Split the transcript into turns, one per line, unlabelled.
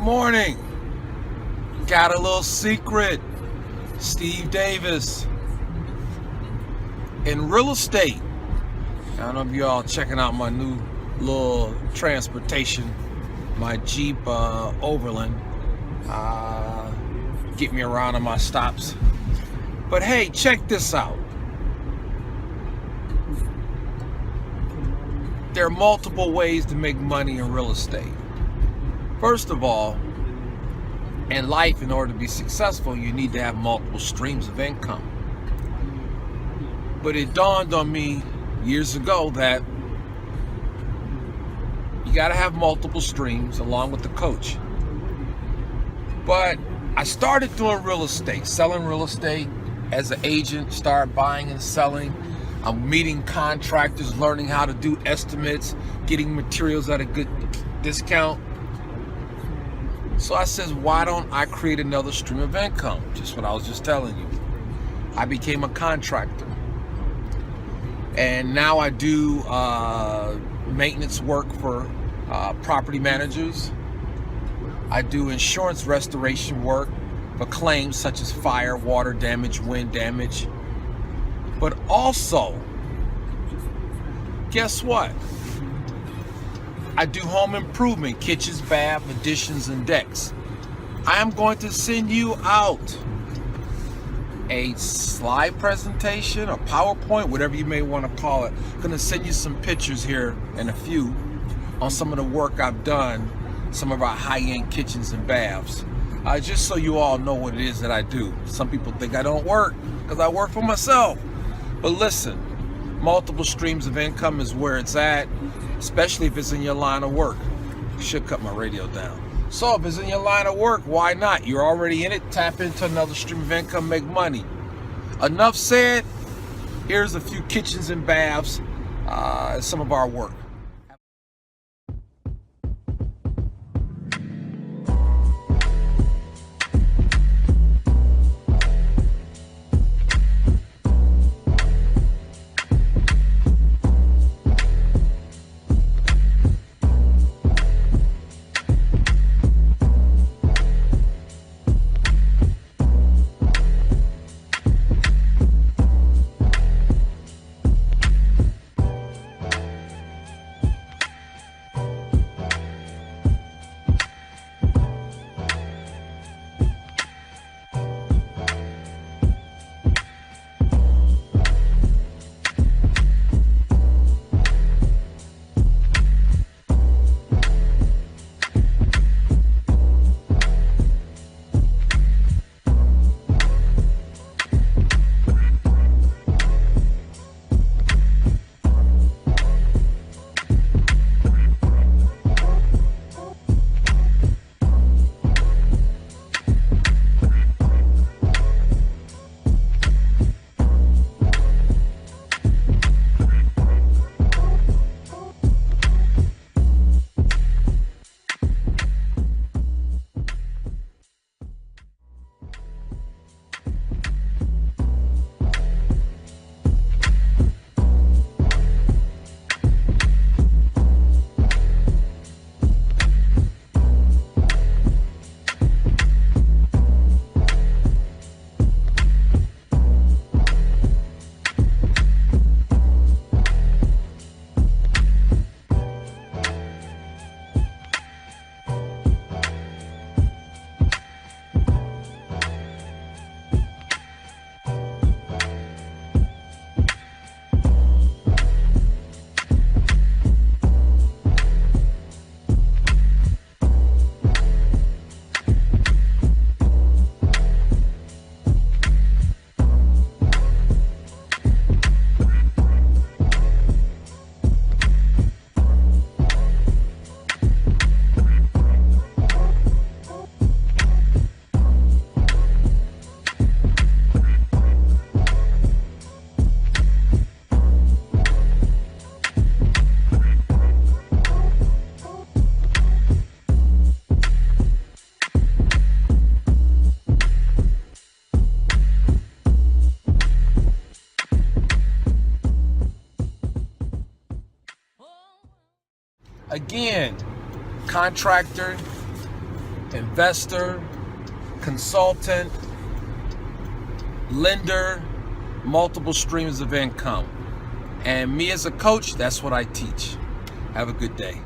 morning. Got a little secret. Steve Davis. In real estate. I don't know if you all checking out my new little transportation, my Jeep Overland. Get me around on my stops. But hey, check this out. There are multiple ways to make money in real estate. First of all, in life, in order to be successful, you need to have multiple streams of income. But it dawned on me years ago that you got to have multiple streams along with the coach. But I started doing real estate, selling real estate as an agent, started buying and selling. I'm meeting contractors, learning how to do estimates, getting materials at a good discount. So I says, why don't I create another stream of income? Just what I was just telling you. I became a contractor. And now I do maintenance work for property managers. I do insurance restoration work for claims such as fire, water damage, wind damage. But also, guess what? I do home improvement, kitchens, bath, additions, and decks. I am going to send you out a slide presentation, a PowerPoint, whatever you may want to call it. I'm going to send you some pictures here in a few on some of the work I've done, some of our high-end kitchens and baths. Just so you all know what it is that I do. Some people think I don't work because I work for myself. But listen, multiple streams of income is where it's at, especially if it's in your line of work. You should cut my radio down. So if it's in your line of work, why not? You're already in it. Tap into another stream of income, make money. Enough said. Here's a few kitchens and baths, some of our work. Again, contractor, investor, consultant, lender, multiple streams of income. And me as a coach, that's what I teach. Have a good day.